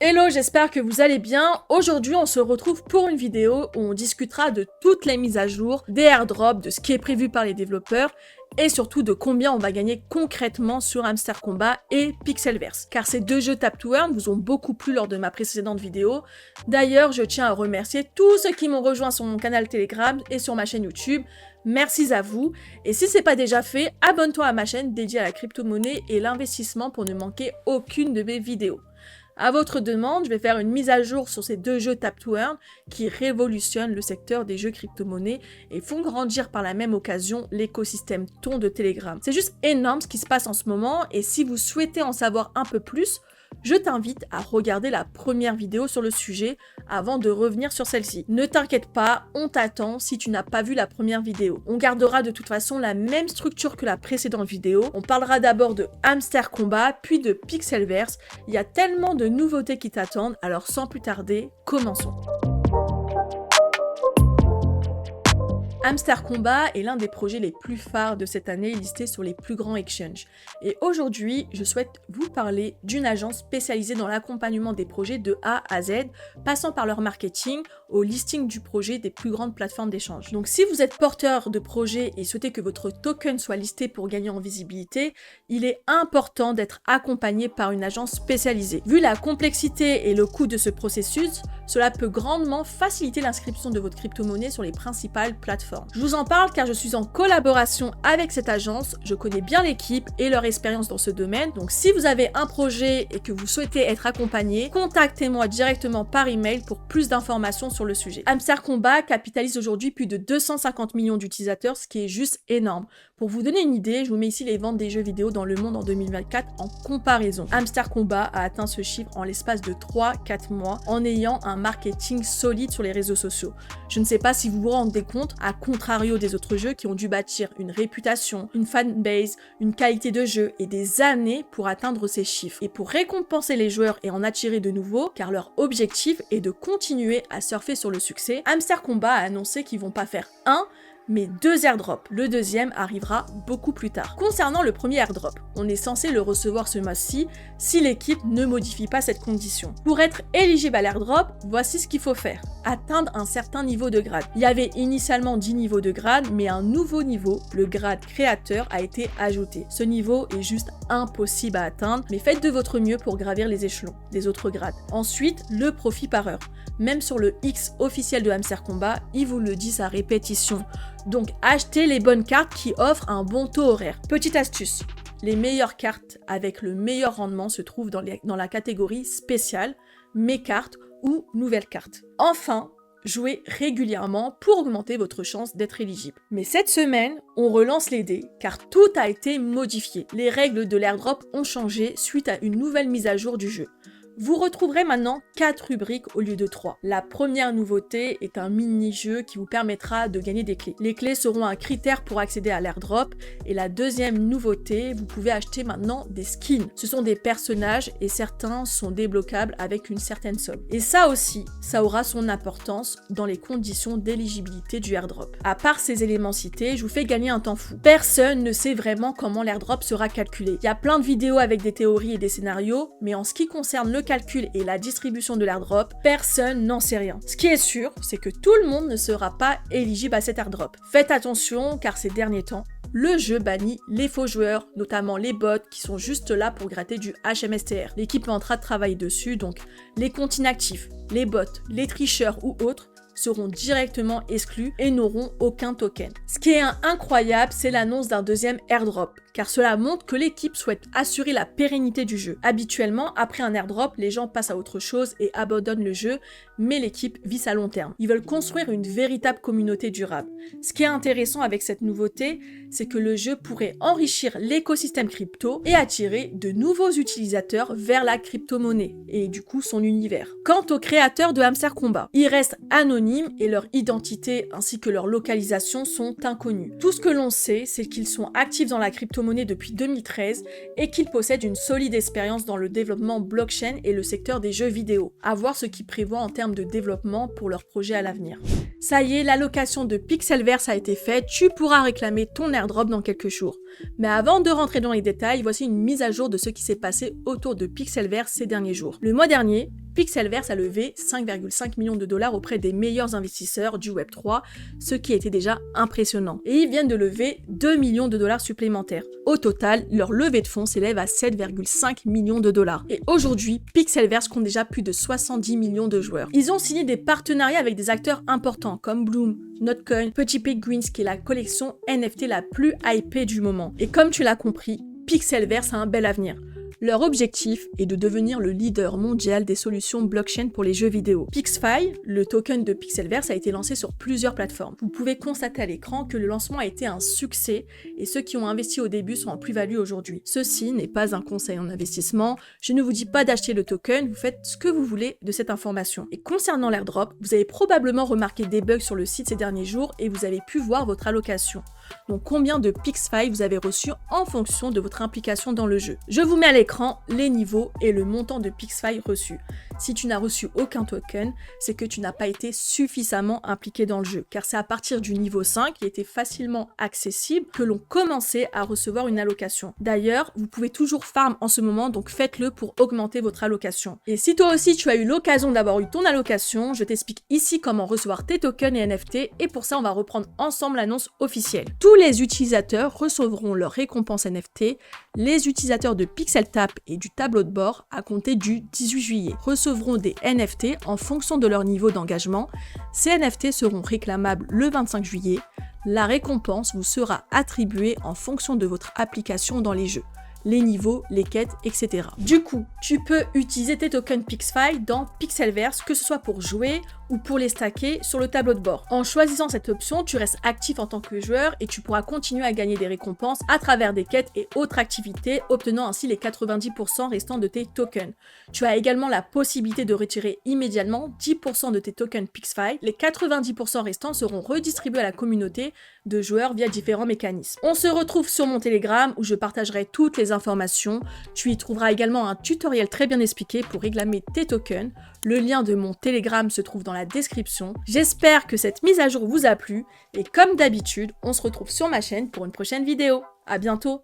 Hello, j'espère que vous allez bien. Aujourd'hui, on se retrouve pour une vidéo où on discutera de toutes les mises à jour, des airdrops, de ce qui est prévu par les développeurs et surtout de combien on va gagner concrètement sur Hamster Combat et Pixelverse. Car ces deux jeux Tap to Earn vous ont beaucoup plu lors de ma précédente vidéo. D'ailleurs, je tiens à remercier tous ceux qui m'ont rejoint sur mon canal Telegram et sur ma chaîne YouTube. Merci à vous. Et si ce n'est pas déjà fait, abonne-toi à ma chaîne dédiée à la crypto-monnaie et l'investissement pour ne manquer aucune de mes vidéos. À votre demande, je vais faire une mise à jour sur ces deux jeux Tap to Earn qui révolutionnent le secteur des jeux crypto-monnaies et font grandir par la même occasion l'écosystème ton de Telegram. C'est juste énorme ce qui se passe en ce moment et si vous souhaitez en savoir un peu plus, je t'invite à regarder la première vidéo sur le sujet avant de revenir sur celle-ci. Ne t'inquiète pas, on t'attend si tu n'as pas vu la première vidéo. On gardera de toute façon la même structure que la précédente vidéo. On parlera d'abord de Hamster Combat, puis de Pixelverse. Il y a tellement de nouveautés qui t'attendent, alors sans plus tarder, commençons. Hamster Combat est l'un des projets les plus phares de cette année listés sur les plus grands exchanges. Et aujourd'hui, je souhaite vous parler d'une agence spécialisée dans l'accompagnement des projets de A à Z, passant par leur marketing au listing du projet des plus grandes plateformes d'échange. Donc si vous êtes porteur de projet et souhaitez que votre token soit listé pour gagner en visibilité, il est important d'être accompagné par une agence spécialisée. Vu la complexité et le coût de ce processus, cela peut grandement faciliter l'inscription de votre crypto-monnaie sur les principales plateformes. Je vous en parle car je suis en collaboration avec cette agence, je connais bien l'équipe et leur expérience dans ce domaine, donc si vous avez un projet et que vous souhaitez être accompagné, contactez-moi directement par email pour plus d'informations sur le sujet. Hamster Combat capitalise aujourd'hui plus de 250 millions d'utilisateurs, ce qui est juste énorme. Pour vous donner une idée, je vous mets ici les ventes des jeux vidéo dans le monde en 2024 en comparaison. Hamster Combat a atteint ce chiffre en l'espace de 3-4 mois en ayant un marketing solide sur les réseaux sociaux. Je ne sais pas si vous vous rendez compte, à contrario des autres jeux qui ont dû bâtir une réputation, une fanbase, une qualité de jeu et des années pour atteindre ces chiffres. Et pour récompenser les joueurs et en attirer de nouveaux, car leur objectif est de continuer à surfer sur le succès, Hamster Combat a annoncé qu'ils vont pas faire mais 2 airdrops. Le deuxième arrivera beaucoup plus tard. Concernant le premier airdrop, on est censé le recevoir ce mois-ci si l'équipe ne modifie pas cette condition. Pour être éligible à l'airdrop, voici ce qu'il faut faire. Atteindre un certain niveau de grade. Il y avait initialement 10 niveaux de grade, mais un nouveau niveau, le grade créateur, a été ajouté. Ce niveau est juste impossible à atteindre, mais faites de votre mieux pour gravir les échelons des autres grades. Ensuite, le profit par heure. Même sur le X officiel de Hamster Combat, ils vous le disent à répétition. Donc achetez les bonnes cartes qui offrent un bon taux horaire. Petite astuce, les meilleures cartes avec le meilleur rendement se trouvent dans la catégorie spéciale, mes cartes ou nouvelles cartes. Enfin, jouez régulièrement pour augmenter votre chance d'être éligible. Mais cette semaine, on relance les dés car tout a été modifié. Les règles de l'airdrop ont changé suite à une nouvelle mise à jour du jeu. Vous retrouverez maintenant 4 rubriques au lieu de 3. La première nouveauté est un mini-jeu qui vous permettra de gagner des clés. Les clés seront un critère pour accéder à l'airdrop. Et la deuxième nouveauté, vous pouvez acheter maintenant des skins. Ce sont des personnages et certains sont débloquables avec une certaine somme. Et ça aussi, ça aura son importance dans les conditions d'éligibilité du airdrop. À part ces éléments cités, je vous fais gagner un temps fou. Personne ne sait vraiment comment l'airdrop sera calculé. Il y a plein de vidéos avec des théories et des scénarios, mais en ce qui concerne le calcul et la distribution de l'airdrop, personne n'en sait rien. Ce qui est sûr, c'est que tout le monde ne sera pas éligible à cet airdrop. Faites attention car ces derniers temps, le jeu bannit les faux joueurs, notamment les bots qui sont juste là pour gratter du HMSTR. L'équipe est en train de travailler dessus, donc les comptes inactifs, les bots, les tricheurs ou autres seront directement exclus et n'auront aucun token. Ce qui est incroyable, c'est l'annonce d'un deuxième airdrop, car cela montre que l'équipe souhaite assurer la pérennité du jeu. Habituellement, après un airdrop, les gens passent à autre chose et abandonnent le jeu, mais l'équipe vise à long terme. Ils veulent construire une véritable communauté durable. Ce qui est intéressant avec cette nouveauté, c'est que le jeu pourrait enrichir l'écosystème crypto et attirer de nouveaux utilisateurs vers la crypto-monnaie et du coup son univers. Quant aux créateurs de Hamster Combat, ils restent anonymes et leur identité ainsi que leur localisation sont inconnus. Tout ce que l'on sait, c'est qu'ils sont actifs dans la crypto-monnaie depuis 2013 et qu'ils possèdent une solide expérience dans le développement blockchain et le secteur des jeux vidéo. À voir ce qu'ils prévoient en termes de développement pour leur projet à l'avenir. Ça y est, l'allocation de Pixelverse a été faite, tu pourras réclamer ton airdrop dans quelques jours. Mais avant de rentrer dans les détails, voici une mise à jour de ce qui s'est passé autour de Pixelverse ces derniers jours. Le mois dernier, Pixelverse a levé 5,5 millions de dollars auprès des meilleurs investisseurs du Web3, ce qui était déjà impressionnant. Et ils viennent de lever 2 millions de dollars supplémentaires. Au total, leur levée de fonds s'élève à 7,5 millions de dollars. Et aujourd'hui, Pixelverse compte déjà plus de 70 millions de joueurs. Ils ont signé des partenariats avec des acteurs importants comme Bloom, Notcoin, Petit Penguins qui est la collection NFT la plus hypée du moment. Et comme tu l'as compris, Pixelverse a un bel avenir. Leur objectif est de devenir le leader mondial des solutions blockchain pour les jeux vidéo. PixFi, le token de Pixelverse, a été lancé sur plusieurs plateformes. Vous pouvez constater à l'écran que le lancement a été un succès et ceux qui ont investi au début sont en plus-value aujourd'hui. Ceci n'est pas un conseil en investissement, je ne vous dis pas d'acheter le token, vous faites ce que vous voulez de cette information. Et concernant l'airdrop, vous avez probablement remarqué des bugs sur le site ces derniers jours et vous avez pu voir votre allocation. Donc combien de PixFi vous avez reçu en fonction de votre implication dans le jeu. Je vous mets à l'écran les niveaux et le montant de PixFi reçu. Si tu n'as reçu aucun token, c'est que tu n'as pas été suffisamment impliqué dans le jeu, car c'est à partir du niveau 5 qui était facilement accessible que l'on commençait à recevoir une allocation. D'ailleurs, vous pouvez toujours farm en ce moment, donc faites-le pour augmenter votre allocation. Et si toi aussi tu as eu l'occasion d'avoir eu ton allocation, je t'explique ici comment recevoir tes tokens et NFT, et pour ça on va reprendre ensemble l'annonce officielle. Tous les utilisateurs recevront leur récompense NFT, les utilisateurs de PixelTap et du tableau de bord à compter du 18 juillet recevront des NFT en fonction de leur niveau d'engagement. Ces NFT seront réclamables le 25 juillet. La récompense vous sera attribuée en fonction de votre application dans les jeux, les niveaux, les quêtes, etc. Du coup, tu peux utiliser tes tokens PixFi dans Pixelverse, que ce soit pour jouer ou pour les stacker sur le tableau de bord. En choisissant cette option, tu restes actif en tant que joueur et tu pourras continuer à gagner des récompenses à travers des quêtes et autres activités, obtenant ainsi les 90% restants de tes tokens. Tu as également la possibilité de retirer immédiatement 10% de tes tokens PixFi. Les 90% restants seront redistribués à la communauté de joueurs via différents mécanismes. On se retrouve sur mon Telegram où je partagerai toutes les informations. Tu y trouveras également un tutoriel très bien expliqué pour réclamer tes tokens. Le lien de mon Telegram se trouve dans la description. J'espère que cette mise à jour vous a plu et comme d'habitude, on se retrouve sur ma chaîne pour une prochaine vidéo. À bientôt!